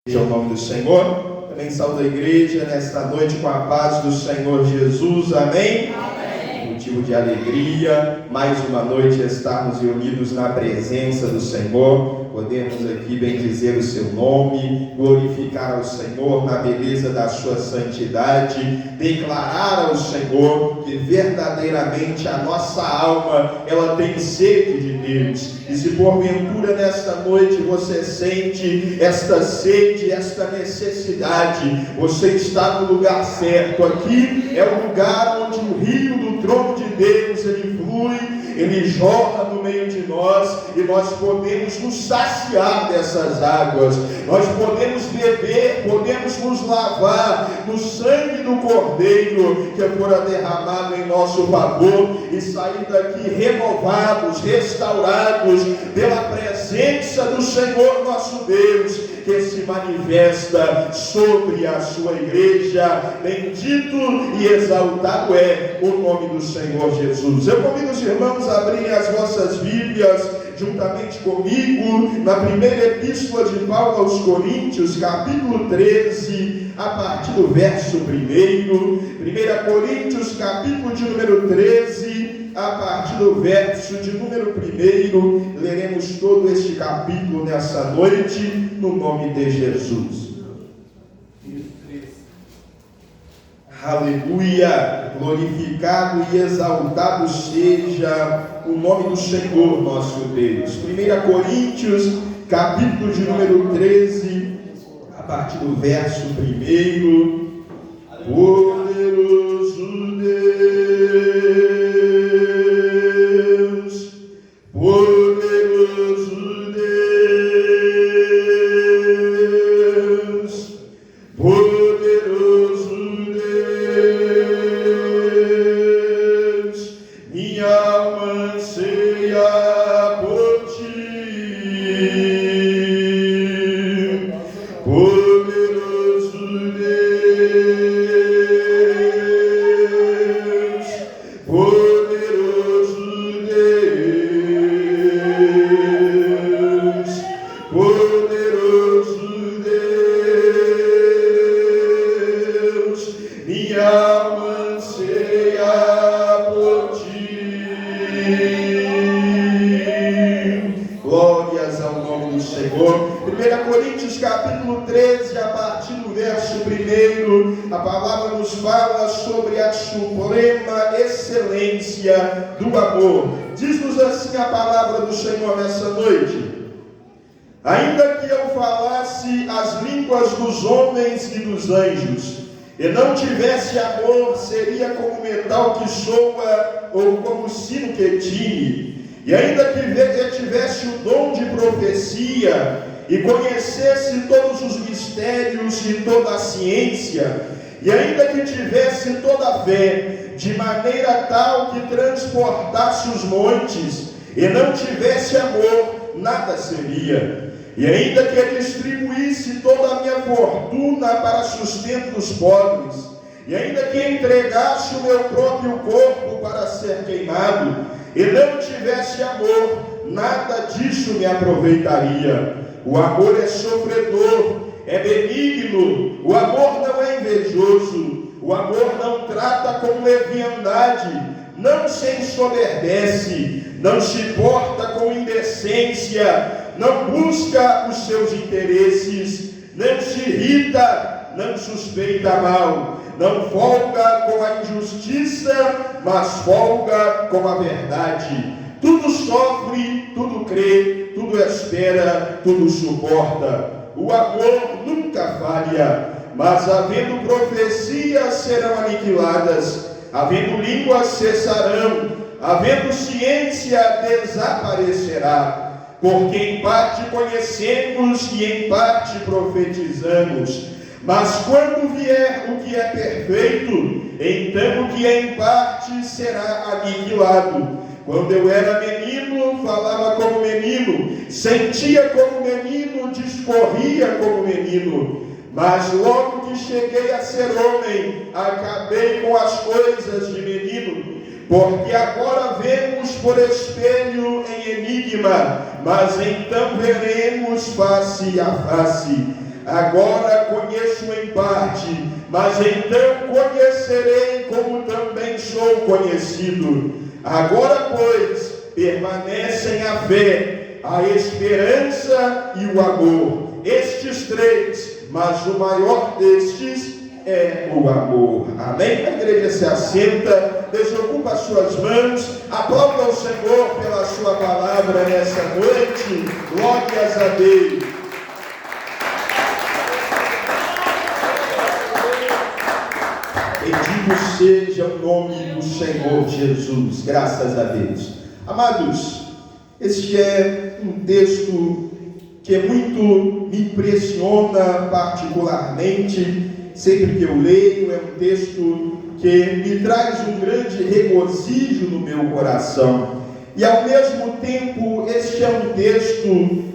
Ao nome do Senhor, também saúdo a igreja nesta noite com a paz do Senhor Jesus, amém? Amém. Motivo de alegria, mais uma noite estarmos reunidos na presença do Senhor, podemos aqui bendizer o seu nome, glorificar ao Senhor na beleza da sua santidade, declarar ao Senhor que verdadeiramente a nossa alma, ela tem sede de Deus, e se porventura nesta noite você sente esta sede, esta necessidade, você está no lugar certo. Aqui é o lugar onde o rio do trono de Deus, ele flui, ele jorra no meio de nós, e nós podemos nos saciar dessas águas, nós podemos beber, podemos nos lavar no sangue do Cordeiro, que fora derramado em nosso favor, e sair daqui renovados, restaurados, pela presença do Senhor nosso Deus, que se manifesta sobre a sua igreja. Bendito e exaltado é o nome do Senhor Jesus. Eu convido os irmãos a abrirem as vossas Bíblias juntamente comigo na primeira epístola de Paulo aos Coríntios, capítulo 13, a partir do verso 1. 1 Coríntios, capítulo de número 13, a partir do verso de número 1, leremos todo este capítulo nessa noite, no nome de Jesus. Aleluia! Glorificado e exaltado seja o nome do Senhor nosso Deus. 1 Coríntios, capítulo de número 13, a partir do verso 1. Poderoso Deus, poderoso Deus, poderoso Deus, minha alma anseia por ti. Poderoso Deus, poderoso Deus, poderoso Deus, minha alma anseia por ti. Glórias ao nome do Senhor. 1 Coríntios capítulo 13, a partir do verso 1, a palavra nos fala sobre a suprema excelência do amor. Diz-nos assim a palavra do Senhor nessa noite: ainda que eu falasse as línguas dos homens e dos anjos, e não tivesse amor, seria como metal que soa, ou como sino que tine. E ainda que eu tivesse o dom de profecia, e conhecesse todos os mistérios e toda a ciência, e ainda que tivesse toda a fé, de maneira tal que transportasse os montes, e não tivesse amor, nada seria. E ainda que eu distribuísse toda a minha fortuna para sustento dos pobres, e ainda que entregasse o meu próprio corpo para ser queimado, e não tivesse amor, nada disso me aproveitaria. O amor é sofredor, é benigno, o amor não é invejoso, o amor não trata com leviandade, não se ensoberbece, não se porta com indecência, não busca os seus interesses, não se irrita, não suspeita mal, não folga com a injustiça, mas folga com a verdade. Tudo sofre, tudo crê, tudo espera, tudo suporta. O amor nunca falha, mas havendo profecias serão aniquiladas, havendo línguas cessarão, havendo ciência desaparecerá. Porque em parte conhecemos e em parte profetizamos. Mas quando vier o que é perfeito, então o que é em parte será aniquilado. Quando eu era menino, falava como menino, sentia como menino, discorria como menino. Mas logo que cheguei a ser homem, acabei com as coisas de menino. Porque agora vemos por espelho em enigma, mas então veremos face a face. Agora conheço em parte, mas então conhecerei como também sou conhecido. Agora, pois, permanecem a fé, a esperança e o amor. Estes três, mas o maior destes é o amor. Amém? A igreja se assenta, desocupa as suas mãos, aplauda ao Senhor pela sua palavra nessa noite. Glórias a Deus. Bendito seja o nome do Senhor Jesus. Graças a Deus. Amados, este é um texto que muito me impressiona particularmente. Sempre que eu leio, é um texto que me traz um grande regozijo no meu coração. E ao mesmo tempo, este é um texto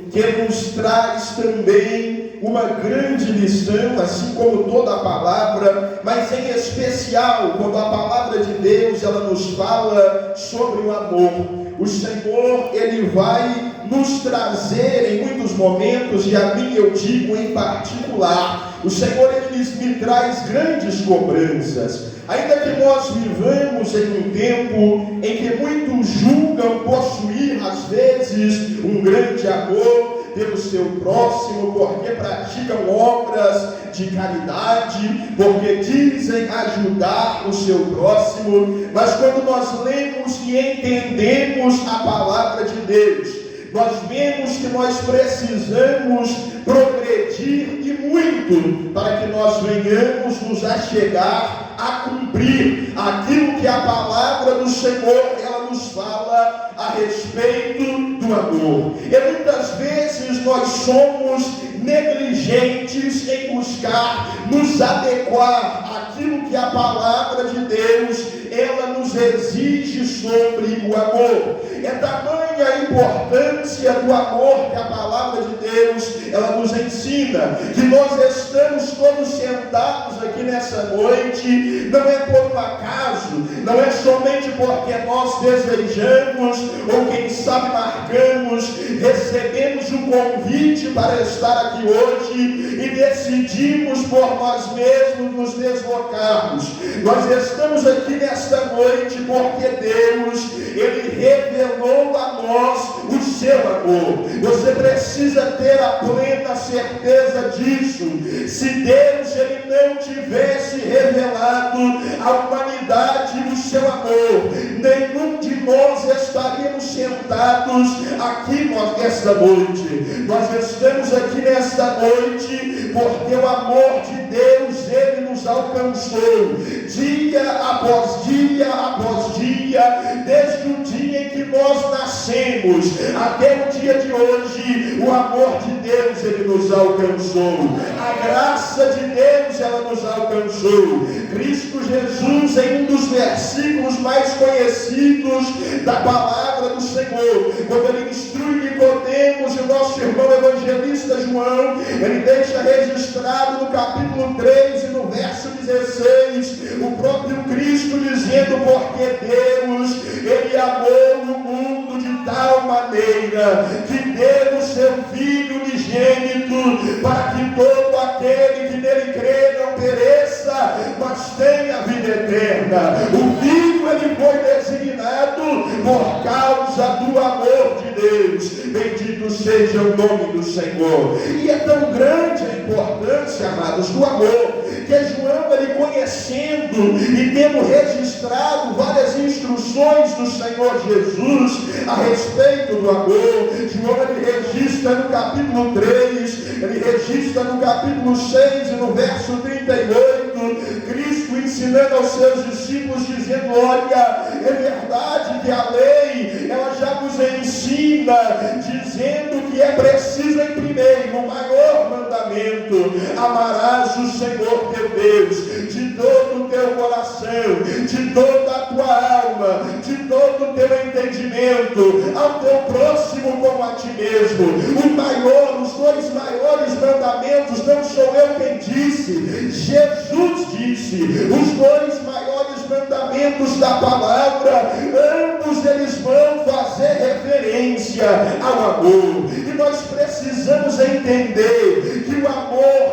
que nos traz também uma grande lição, assim como toda a palavra, mas em especial quando a palavra de Deus ela nos fala sobre o amor. O Senhor, Ele vai nos trazer em muitos momentos, e a mim eu digo em particular, o Senhor, Ele me traz grandes cobranças. Ainda que nós vivamos em um tempo em que muitos julgam possuir, às vezes, um grande amor pelo seu próximo, porque praticam obras de caridade, porque dizem ajudar o seu próximo, mas quando nós lemos e entendemos a palavra de Deus, nós vemos que nós precisamos progredir e muito para que nós venhamos nos achegar a cumprir aquilo que a palavra do Senhor ela nos fala a respeito do amor. E muitas vezes nós somos negligentes em buscar nos adequar àquilo que a palavra de Deus ela nos exige sobre o amor. É tamanha a importância do amor que a palavra de Deus ela nos ensina, que nós estamos todos sentados aqui nessa noite, não é por um acaso, não é somente porque nós desejamos, ou quem sabe marcamos, recebemos o convite para estar aqui hoje e decidimos por nós mesmos nos deslocarmos. Nós estamos aqui nesta noite porque Deus, Ele revelou a nós o seu amor. Você precisa ter a plena certeza disso. Se Deus, Ele não tivesse revelado à humanidade o seu amor, nenhum de nós estaríamos sentados aqui nesta noite. Nós estamos aqui nesta noite porque o amor de Deus, Ele nos alcançou dia após dia, desde o dia em que nós nascemos até o dia de hoje. O amor de Deus, Ele nos alcançou, a graça de Deus, ela nos alcançou. Cristo Jesus, em um dos versículos mais conhecidos da palavra do Senhor, quando Ele instrui Nicodemos, e o nosso irmão evangelista João, ele deixa registrado no capítulo 3 e no verso 16, o próprio Cristo dizendo: porque Deus, Ele amou o mundo de tal maneira que deu o seu Filho unigênito, para que todo aquele que nele crê não pereça, mas tenha vida eterna. O Filho, Ele foi designado por causa do amor de Deus. Bendito seja o nome do Senhor. E é tão grande a importância, amados, do amor, que João, ele conhecendo e tendo registrado várias instruções do Senhor Jesus a respeito do amor, João, ele registra no capítulo 3, ele registra no capítulo 6 e no verso 38, Cristo ensinando aos seus discípulos, dizendo: olha, é verdade que a lei, ela já nos ensina, dizendo que é preciso em primeiro, o maior mandamento: amarás o Senhor teu Deus de todo o teu coração, de toda a tua alma, de todo o teu entendimento, ao teu próximo como a ti mesmo. Os dois maiores mandamentos, não sou eu quem disse, Jesus disse. Os dois maiores mandamentos da palavra, ambos eles vão fazer referência ao amor. E nós precisamos entender que o amor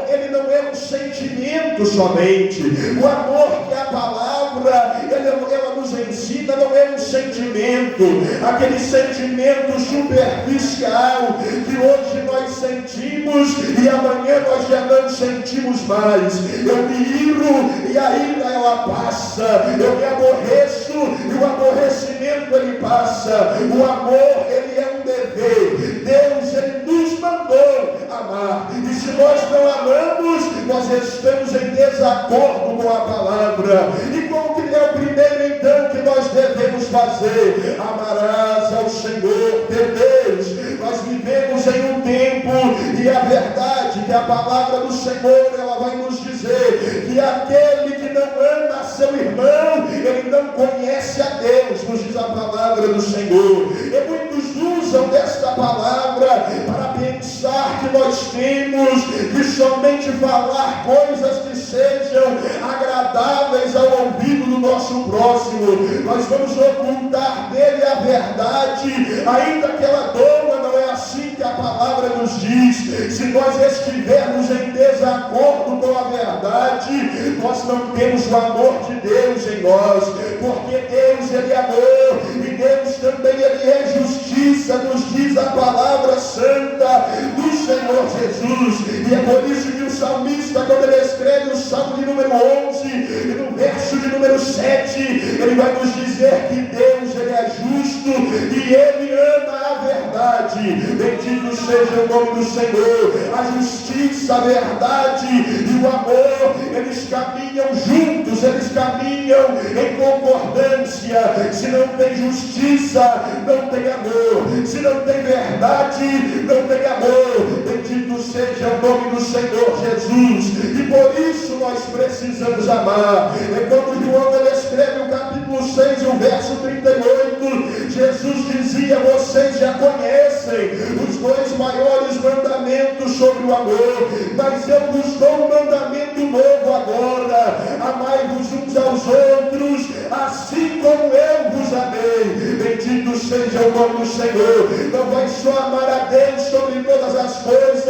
sentimento somente. O amor que a palavra ela nos ensina não é um sentimento, aquele sentimento superficial que hoje nós sentimos e amanhã nós já não sentimos mais. Eu me iro e a ira ela passa, eu me aborreço e o aborrecimento ele passa. O amor ele é um dever. Deus ele nos mandou amar, e se nós não amamos, nós estamos em desacordo com a palavra. E qual que é o primeiro então que nós devemos fazer? Amarás ao Senhor teu Deus. Nós vivemos em um tempo, e a verdade que a palavra do Senhor ela vai nos dizer que aquele que não ama seu irmão, ele não conhece a Deus, nos diz a palavra do Senhor. E muitos usam desta palavra para pensar que nós temos que somente falar coisas que sejam agradáveis ao ouvido do nosso próximo. Nós vamos ocultar dele a verdade, ainda que ela doa. Não é assim que a palavra nos diz. Se nós estivermos em desacordo com a verdade, nós não temos o amor de Deus em nós, porque Deus ele é amor, e Deus também ele é justiça, nos diz a palavra santa do Senhor Jesus. E é por isso que o salmista, quando ele escreve o salmo de número 11, e no verso de número 7, ele vai nos dizer que Deus ele é justo e ele ama a verdade. Bendito seja o nome do Senhor. A justiça, a verdade e o amor, eles caminham juntos, eles caminham em concordância. Se não tem justiça, não tem amor. Se não tem verdade, não tem amor. Bendito seja o nome do Senhor Jesus. E por isso nós precisamos amar. É quando João ele escreve o capítulo 6, o verso 38, Jesus dizia: vocês já conhecem os dois maiores mandamentos sobre o amor, mas eu vos dou um mandamento novo agora: amai-vos uns aos outros, assim como eu vos amei. Bendito seja o nome do Senhor. Não vai só amar a Deus sobre todas as coisas.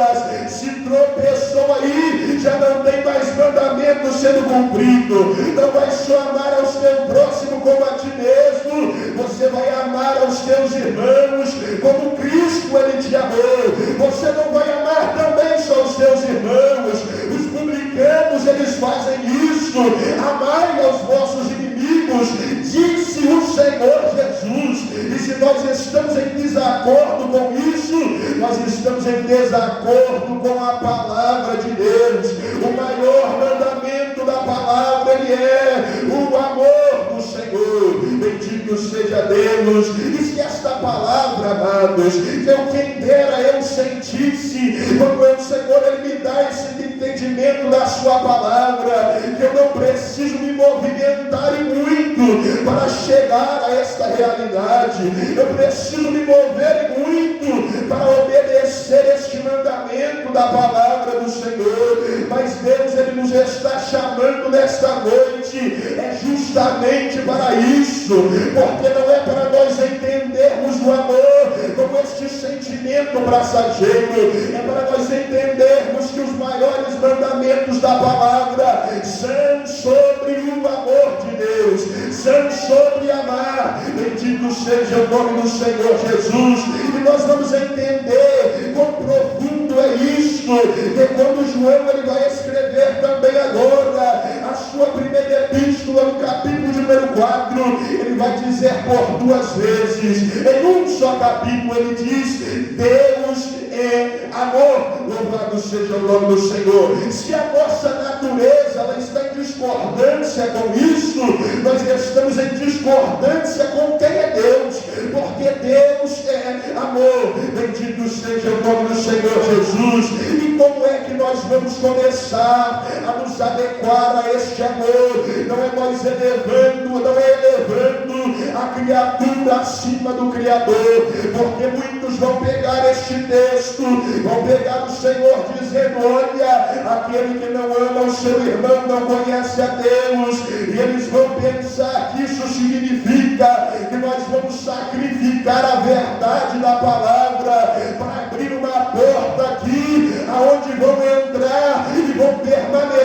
Se tropeçou aí, já não tem mais mandamento sendo cumprido. Não vai só amar ao teu próximo como a ti mesmo, você vai amar aos teus irmãos como Cristo ele te amou. Você não vai amar também só os teus irmãos. Os publicanos eles fazem isso: amai aos vossos inimigos, disse o Senhor Jesus. E se nós estamos em desacordo com isso, nós estamos em desacordo com a palavra de Deus. O maior mandamento da palavra ele é o amor do Senhor. Bendito seja Deus. E se esta palavra, amados, eu quem dera eu sentisse quando o Senhor ele me dá esse entendimento da sua palavra, que eu não preciso me movimentar e muito para chegar a esta realidade. Eu preciso me mover muito para obedecer este mandamento da palavra do Senhor. Mas Deus ele nos está chamando nesta noite é justamente para isso, porque não é para nós entendermos o amor como este sentimento passageiro, é para nós entendermos que os maiores mandamentos da palavra são sobre o amor de Deus, são sobre amar. Bendito seja o nome do Senhor Jesus. E nós vamos entender quão profundo é isto, que quando João ele vai escrever também agora a sua primeira epístola, no capítulo número 4, ele vai dizer por duas vezes, em um só capítulo ele diz: Deus é amor. Louvado seja o nome do Senhor. Se a nossa natureza ela está em discordância com isso, nós estamos em discordância com quem é Deus, porque Deus é amor. Bendito seja o nome do Senhor Jesus. E como é que nós vamos começar a nos adequar a este amor? Não é nós elevando, não é elevando a criatura acima do Criador, porque muitos vão pegar este texto, vão pegar o Senhor dizendo: olha, aquele que não ama o seu irmão não conhece a Deus, e eles vão pensar que isso significa que nós vamos sacrificar a verdade da palavra para abrir uma porta aqui, aonde vão entrar e vão permanecer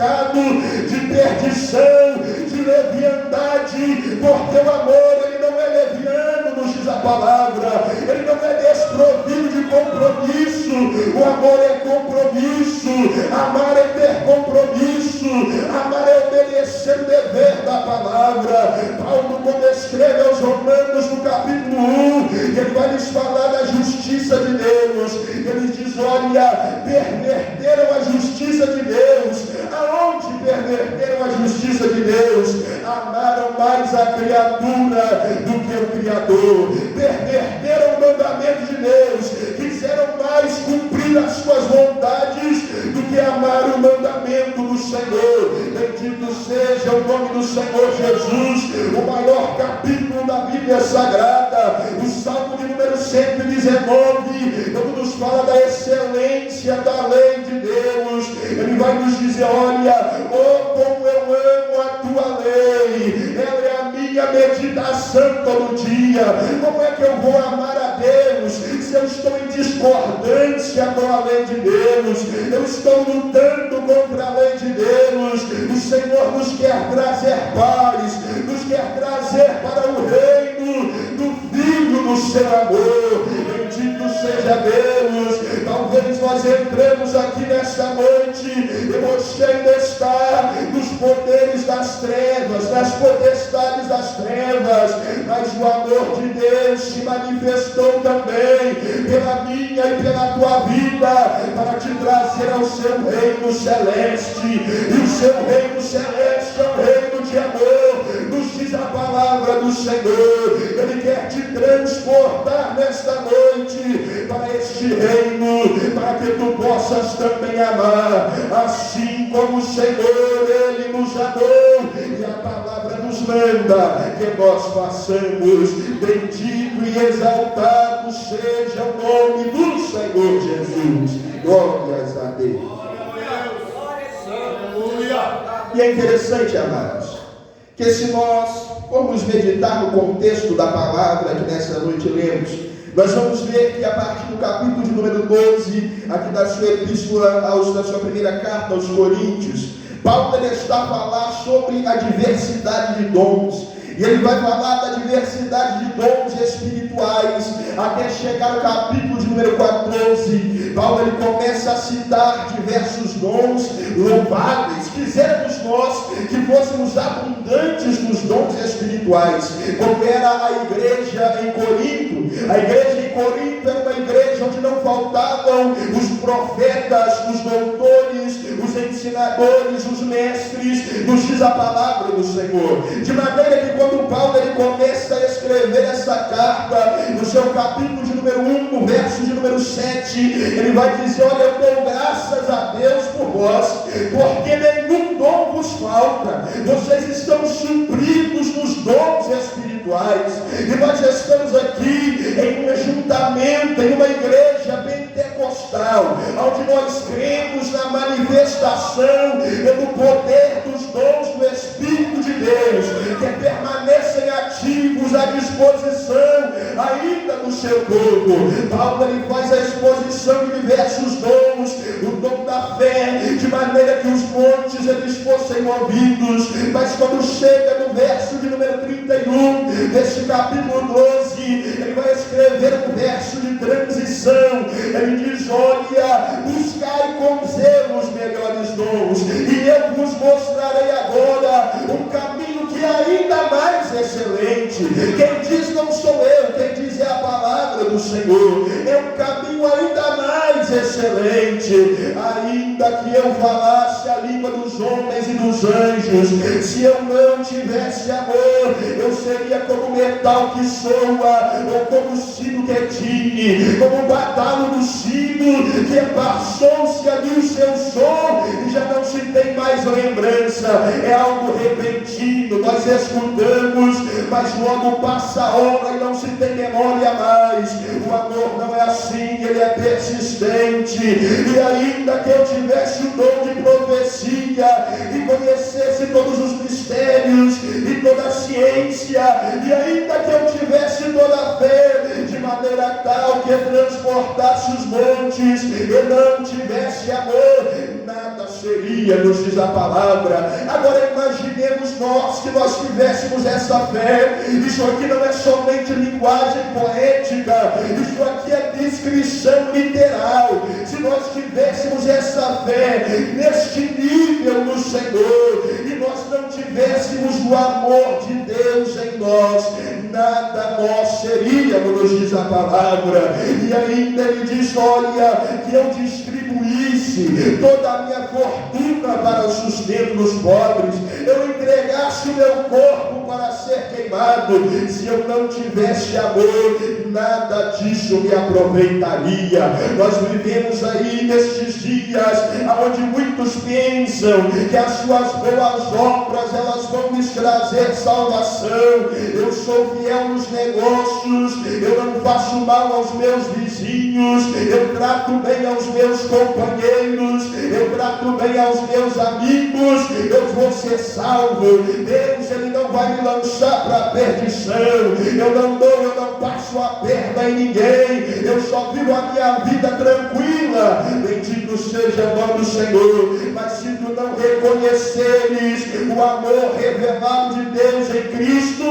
pecado, de perdição, de leviandade. Por teu amor, ele não é leviano, nos diz a palavra, ele não é desprovido de compromisso. O amor é compromisso, amar é ter compromisso, amar é obedecer o dever da palavra. Paulo, quando escreve aos Romanos no capítulo 1, ele vai lhes falar da justiça de Deus. Ele diz: olha, perverteram a justiça de Deus. Aonde perverteram a justiça de Deus? Amaram mais a criatura do que o Criador. Perverteram o mandamento de Deus. Quiseram mais cumprir as suas vontades do que amar o mandamento do Senhor. Bendito seja o nome do Senhor Jesus. O maior capítulo da Bíblia Sagrada, o Salmo de número 119, quando nos fala da excelência da lei de Deus, ele vai nos dizer: olha, oh, como eu amo a tua lei, ela é a minha meditação todo dia. Como é que eu vou amar a Deus se eu estou em discordância com a lei de Deus? Eu estou lutando contra a lei de Deus. O Senhor nos quer trazer paz, nos quer trazer para o reino do Filho do seu amor. Bendito seja Deus. Talvez nós entremos aqui nesta noite e você ainda está nos poderes das trevas, nas potestades das trevas, mas o amor de Deus se manifestou também pela minha e pela tua vida, para te trazer ao seu reino celeste. E o seu reino celeste é um reino de amor, nos diz a palavra do Senhor. Ele quer te transportar nesta noite para este reino, para que tu possas também amar, assim como o Senhor, Ele nos amou. E a palavra nos manda que nós façamos. Bendito e exaltado seja o nome do Senhor Jesus. Glórias a Deus. E é interessante, amados, que se nós formos meditar no contexto da palavra que nessa noite lemos, nós vamos ver que a partir do capítulo de número 12, aqui da sua epístola, da sua primeira carta aos Coríntios, Paulo ele está a falar sobre a diversidade de dons. E ele vai falar da diversidade de dons espirituais, até chegar ao capítulo de número 14. Paulo ele começa a citar diversos dons louváveis. Quiséramos nós que fôssemos abundantes nos dons espirituais, como era a igreja em Corinto. A igreja em Corinto era uma igreja onde não faltavam os profetas, os doutores, os ensinadores, os mestres, nos diz a palavra do Senhor. De maneira que quando Paulo ele começa a escrever essa carta, no seu capítulo de número 1, no verso de número 7, ele vai dizer: olha, eu dou graças a Deus por vós, porque nenhum dom vos falta. Vocês estão supridos nos dons espirituais. E nós estamos aqui em um ajuntamento, em uma igreja pentecostal, onde nós cremos na manifestação do poder dos dons do Espírito de Deus, que permanecem ativos à disposição ainda do seu povo. Paulo ele faz a exposição de diversos dons, o dom da fé, de maneira que os montes eles fossem movidos. Mas quando chega no verso de número 31 deste capítulo 12, ele vai escrever um verso de transição. Ele diz: olha, buscai com zelo os melhores dons, e eu vos mostrarei agora um caminho que é ainda mais excelente. Quem diz não sou eu, quem diz é a palavra do Senhor. É um caminho ainda mais excelente. Ainda que eu falasse a língua dos homens e dos anjos, se eu não tivesse amor, eu seria como metal que soa, ou como sino que tine, como o badalo do sino que passou-se ali o seu som e já não se tem mais lembrança. É algo repentino, nós escutamos, mas logo passa a hora e não se tem memória mais. O amor não é assim, ele é persistente. E ainda que eu tivesse o dom de profecia e conhecesse todos os mistérios e toda a ciência, e ainda que eu tivesse toda a fé, de maneira tal que transportasse os montes, e não tivesse amor, nada seria, nos diz a palavra. Agora imaginemos nós que nós tivéssemos essa fé. Isso aqui não é somente linguagem poética, isso aqui é descrição literal. Se nós tivéssemos essa fé neste nível no Senhor, e nós não tivéssemos o amor de Deus em nós, nada nós seríamos, nos diz a palavra. E ainda ele diz: olha, que eu distribuísse toda a minha fortuna para o sustento dos pobres, eu entregasse o meu corpo para ser queimado. Se eu não tivesse amor, nada disso me aproveitaria. Nós vivemos aí nestes dias onde muitos pensam que as suas boas obras elas vão lhes trazer salvação. Eu sou fiel nos negócios, eu não faço mal aos meus vizinhos, eu trato bem aos meus companheiros, eu trato bem aos meus amigos, eu vou ser salvo. Deus, ele não vai me lançar para a perdição. Eu não passo a perna em ninguém, eu só vivo a minha vida tranquila. Bendito seja o nome do Senhor. Mas se tu não reconheceres o amor revelado de Deus em Cristo,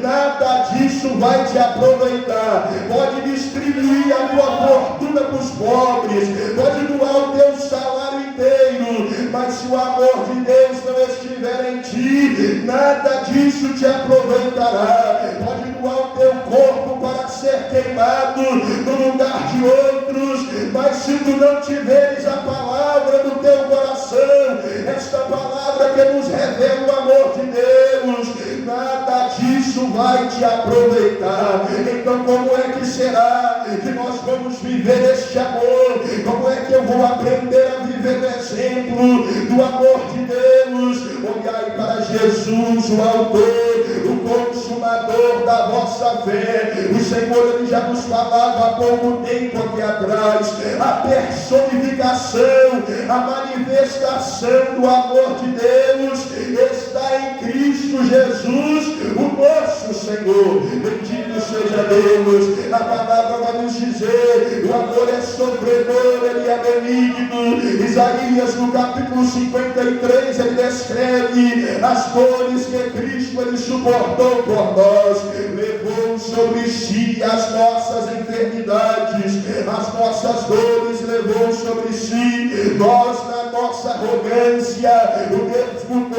nada disso vai te aproveitar. Pode distribuir a tua fortuna para os pobres, pode doar o teu salário inteiro, mas se o amor de Deus não estiver em ti, nada disso te aproveitará. Pode doar o teu corpo para ser queimado no lugar de outros, mas se tu não tiveres a palavra do teu coração, esta palavra que nos revela o amor de Deus, nada disso vai te aproveitar. Então como é que será que nós vamos viver este amor? Como é que eu vou aprender a viver no exemplo do amor de Deus? Olhai para Jesus, o autor, o consumador da vossa fé. O Senhor, ele já nos falava há pouco tempo aqui atrás, a personificação, a manifestação do amor de Deus está em Cristo Jesus, o nosso Senhor. Bendito seja Deus. A palavra vai nos dizer: o amor é sofredor, ele é benigno. Isaías, no capítulo 53, ele descreve as dores que Cristo ele suportou por nós. Levou sobre si as nossas enfermidades, as nossas dores levou sobre si. Nós, na nossa arrogância,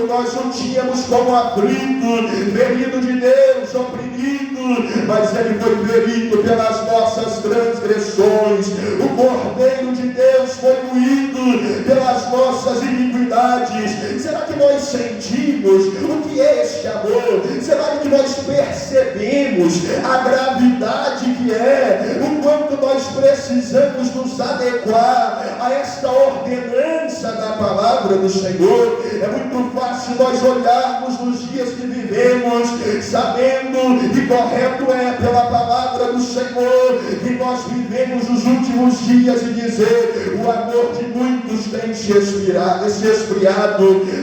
nós o tínhamos como aflito, ferido de Deus, oprimido, mas ele foi ferido pelas nossas transgressões. O Cordeiro de Deus foi moído pelas nossas iniquidades. Será que nós sentimos o que é este amor? Será que nós percebemos a gravidade que é, o quanto nós precisamos nos adequar a esta ordenança da palavra do Senhor? É muito fácil nós olharmos nos dias que vivemos, sabendo que correto é pela palavra do Senhor que nós vivemos os últimos dias, e dizer: o amor de muitos tem se esfriado.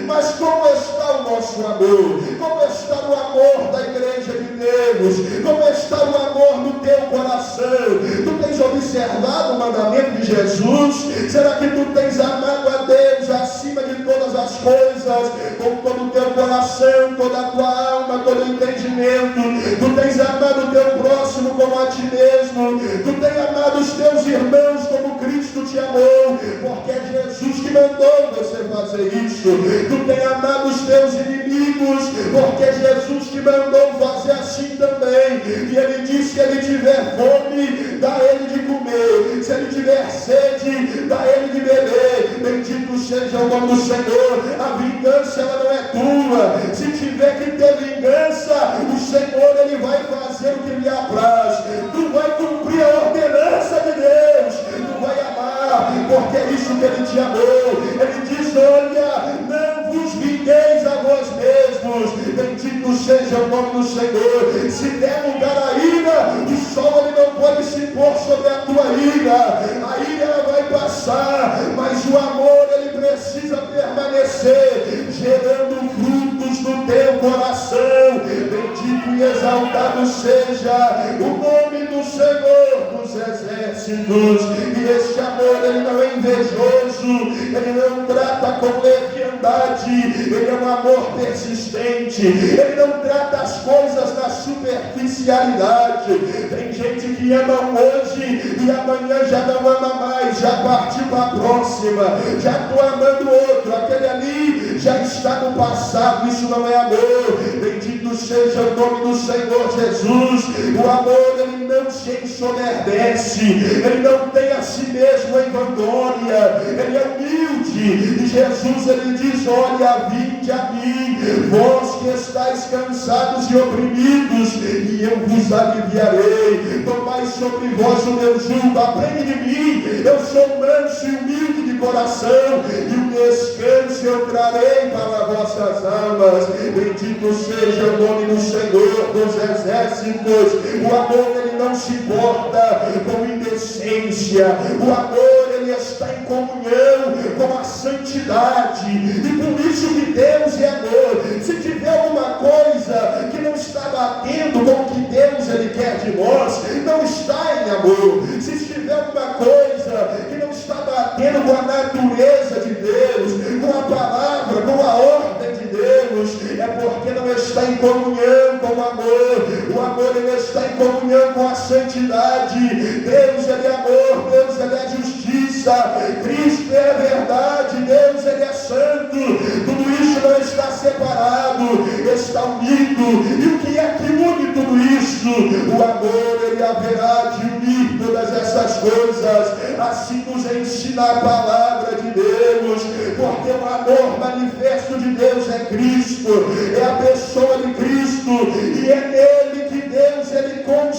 Mas como está o nosso amor? Como está o amor da igreja de Deus? Como está o amor no teu coração? Tu tens observado o mandamento de Jesus? Será que tu tens amado a Deus acima de todas as coisas, com todo o teu coração, toda a tua alma, todo o entendimento? Tu tens amado o teu próximo como a ti mesmo? Tu tens amado os teus irmãos como Cristo te amou? Porque é Jesus que mandou você fazer isso. Tu tens amado os teus inimigos, porque é Jesus que mandou fazer assim também. E ele disse: se ele tiver fome, dá ele de comer; se ele tiver sede, dá ele de beber. Bendito seja o nome do Senhor. A vingança ela não é tua. Se tiver que ter vingança, o Senhor ele vai fazer o que lhe apraz. Tu vai cumprir a ordenança de Deus, tu vai amar, porque é isso que ele te amou. Ele diz: olha, não vos vingueis a vós mesmos. Bendito seja o nome do Senhor. Se der lugar à ira, o sol ele não pode se pôr sobre a tua ira. A ira ela vai passar, mas o amor ele precisa permanecer, gerando frutos no teu coração. Bendito e exaltado seja o nome do Senhor dos exércitos. E este amor ele não é invejoso, Ele não trata com leviandade, Ele é um amor persistente, Ele não trata as coisas na superficialidade. Tem gente que ama hoje e amanhã já não ama mais, já partiu para a próxima, já estou amando outro, aquele ali já está no passado. Isso não é amor. Bendito seja o nome do Senhor Jesus. O amor, ele não se ensoberbece, ele não tem a si mesmo em vanglória, ele é humilde. E Jesus, ele diz: olha, vinde a mim, vós que estáis cansados e oprimidos, e eu vos aliviarei. Tomai sobre vós o meu jugo, aprende de mim, eu sou manso e humilde de coração, e o descanso eu trarei para vossas almas. Bendito seja o nome do Senhor dos exércitos. O amor, ele não se importa com indecência. O amor, ele está em comunhão com a santidade, e por isso que Deus é amor. Se tiver alguma coisa que não está batendo com o que Deus, ele quer de nós, não está em amor. Se tiver alguma coisa que não está batendo com a natureza de Deus, com a palavra, com a ordem de Deus, é porque não está em comunhão com o amor. O amor, ele está em comunhão com a santidade. Deus, ele é amor, Deus, ele é justiça, Cristo é a verdade, Deus, ele é santo. Tudo isso não está separado, está unido. E o que é que une tudo isso? O amor, ele haverá de unir todas essas coisas. Assim nos ensina a palavra de Deus, porque o amor manifesto de Deus é Cristo, é a pessoa de Cristo, e é nele que Deus, ele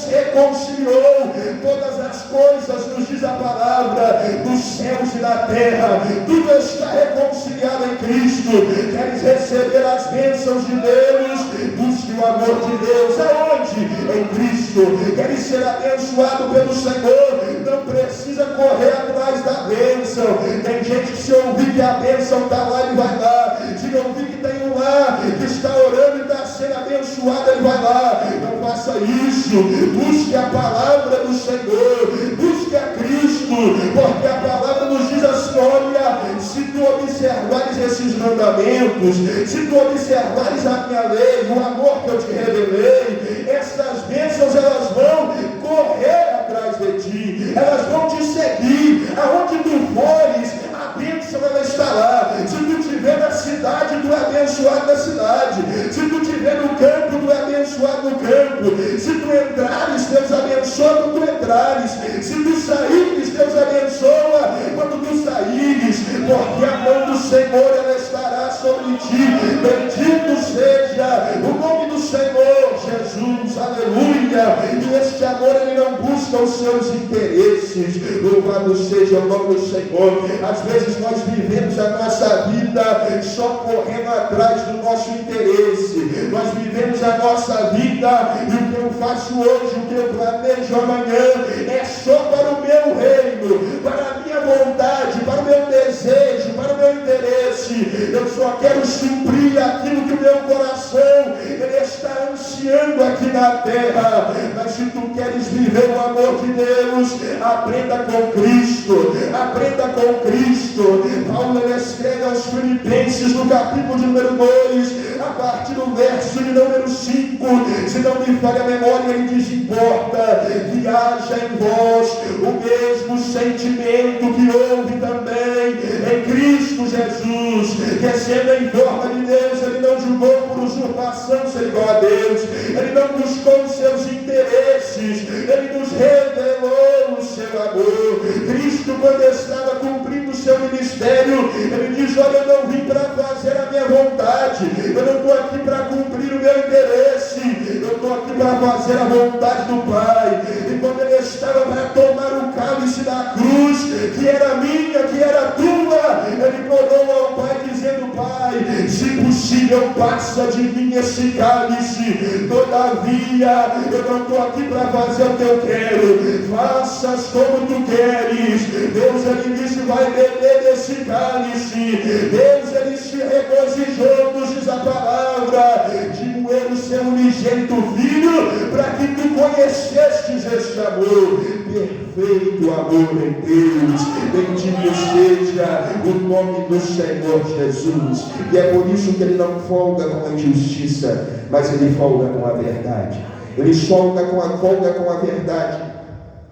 reconciliou todas as coisas, nos diz a palavra, dos céus e da terra. Tudo está reconciliado em Cristo. Queres receber as bênçãos de Deus? Busque o amor de Deus. Aonde? Em Cristo. Queres ser abençoado pelo Senhor? Não precisa correr atrás da bênção. Tem gente que, se ouvir que a bênção está lá, ele vai lá. Se ouvir que tem um lá que está orando e está sendo abençoado, ele vai lá. Não faça isso. Busque a palavra do Senhor, busque a Cristo, porque a palavra nos diz assim: olha, se tu observares esses mandamentos, se tu observares a minha lei, o amor que eu te revelei, essas bênçãos, elas vão correr atrás de ti, elas vão te seguir. Aonde tu fores, a bênção, ela está lá. Se tu estiver na cidade, tu é abençoado na cidade. Se tu estiver no campo, tu é abençoado no campo. Se tu entrares, Deus abençoa quando tu entrares. Se tu saíres, Deus abençoa quando tu saíres, porque a mão do Senhor, ela estará sobre ti. Bendito seja o nome do Senhor Jesus, aleluia. E este amor, ele não busca os seus interesses. Louvado seja o nome do Senhor. Às vezes nós vivemos a nossa vida só correndo atrás do nosso interesse. Nós vivemos a nossa vida, e o que eu faço hoje, o que eu planejo amanhã, é só para o meu reino, para a minha vontade, para o meu desejo, para o meu interesse. Eu só quero suprir aquilo que o meu coração, ele está ansiando aqui na terra. Mas se tu queres viver o amor de Deus, aprenda com Cristo, aprenda com Cristo. Paulo, ele escreve aos Filipenses, no capítulo de número 2, a partir do verso de número 5, se não me falha a memória, ele diz: importa que haja em vós o mesmo sentimento que houve também em Cristo Jesus, que sendo em forma de Deus, ele não julgou por usurpação ser igual a Deus, ele não buscou os seus interesses, ele nos revelou o seu amor. Cristo, quando estava cumprindo o seu ministério, ele diz: olha, eu não vim para fazer a minha vontade, eu não estou aqui para cumprir o meu interesse, eu estou aqui para fazer a vontade do Pai. E quando ele estava para tomar o cálice da cruz, que era minha, que era tua, ele orou ao Pai dizendo: Pai, se possível, passa de mim esse cálice, todavia eu não estou aqui para fazer o que eu quero, faças como tu queres. Deus, ele disse: vai beber desse cálice. Deus, ele se regozijou, nos diz a palavra, de moer o seu unigênito Filho, para que tu conhecestes este amor perfeito perfeito amor em Deus. Bendito seja o nome do Senhor Jesus. E é por isso que Ele não folga com a injustiça, mas Ele folga com a verdade. Ele folga com a verdade,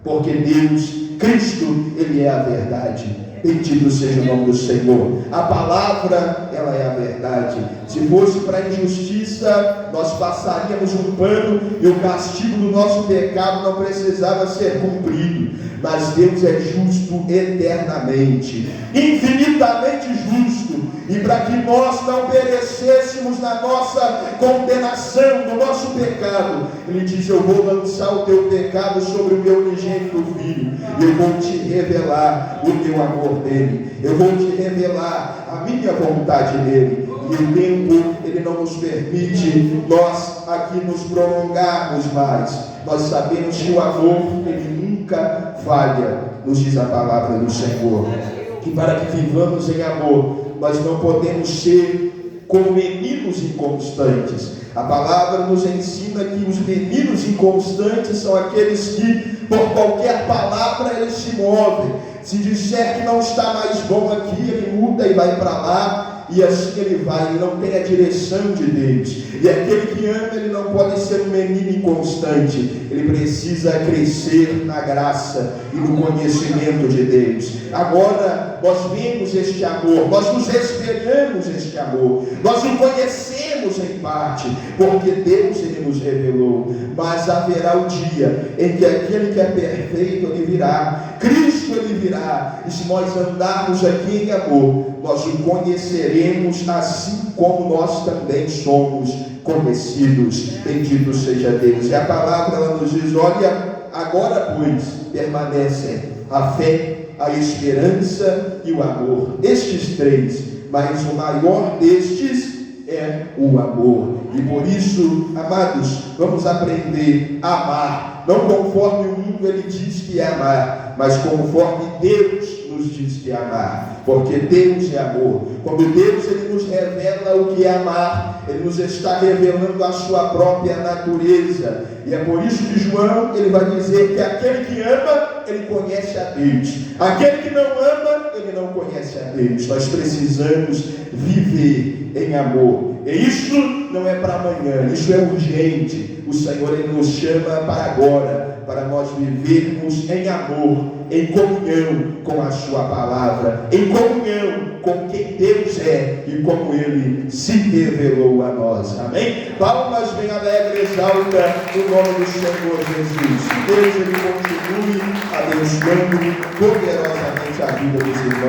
porque Deus, Cristo, Ele é a verdade. Bendito seja o nome do Senhor. A palavra, ela é a verdade. Se fosse para a injustiça, nós passaríamos um pano e o castigo do nosso pecado não precisava ser cumprido. Mas Deus é justo eternamente, infinitamente justo. E para que nós não perecêssemos na nossa condenação, no nosso pecado, Ele diz: eu vou lançar o teu pecado sobre o meu unigênito Filho. Eu vou te revelar o teu amor dele. Eu vou te revelar a minha vontade nele. E o tempo, ele não nos permite nós aqui nos prolongarmos mais. Nós sabemos que o amor, ele nunca falha, nos diz a palavra do Senhor. Que para que vivamos em amor, nós não podemos ser como meninos inconstantes. A palavra nos ensina que os meninos inconstantes são aqueles que, por qualquer palavra, eles se movem. Se disser que não está mais bom aqui, ele muda e vai para lá. E assim ele vai, ele não tem a direção de Deus. E aquele que ama, ele não pode ser um menino inconstante. Ele precisa crescer na graça e no conhecimento de Deus. Agora nós vemos este amor, nós nos esperamos este amor, nós o conhecemos em parte, porque Deus ele nos revelou. Mas haverá o dia em que aquele que é perfeito ele virá, Cristo ele virá. E se nós andarmos aqui em amor, nós o conheceremos assim como nós também somos conhecidos. Bendito seja Deus. E a palavra ela nos diz: olha, agora pois permanecem a fé, a esperança e o amor. Estes três, mas o maior destes é o amor. E por isso, amados, vamos aprender a amar, não conforme o mundo ele diz que é amar, mas conforme Deus nos diz que é amar, porque Deus é amor. Quando Deus ele nos revela o que é amar, Ele nos está revelando a sua própria natureza. E é por isso que João ele vai dizer que aquele que ama, ele conhece a Deus. Aquele que não ama, ele não conhece a Deus. Nós precisamos viver em amor. E isso não é para amanhã, isso é urgente. O Senhor ele nos chama para agora, para nós vivermos em amor, em comunhão com a sua palavra, em comunhão com quem Deus é e como Ele se revelou a nós. Amém? Palmas bem alegres, alta, no nome do Senhor Jesus. Deus ele continue abençoando poderosamente a vida dos irmãos.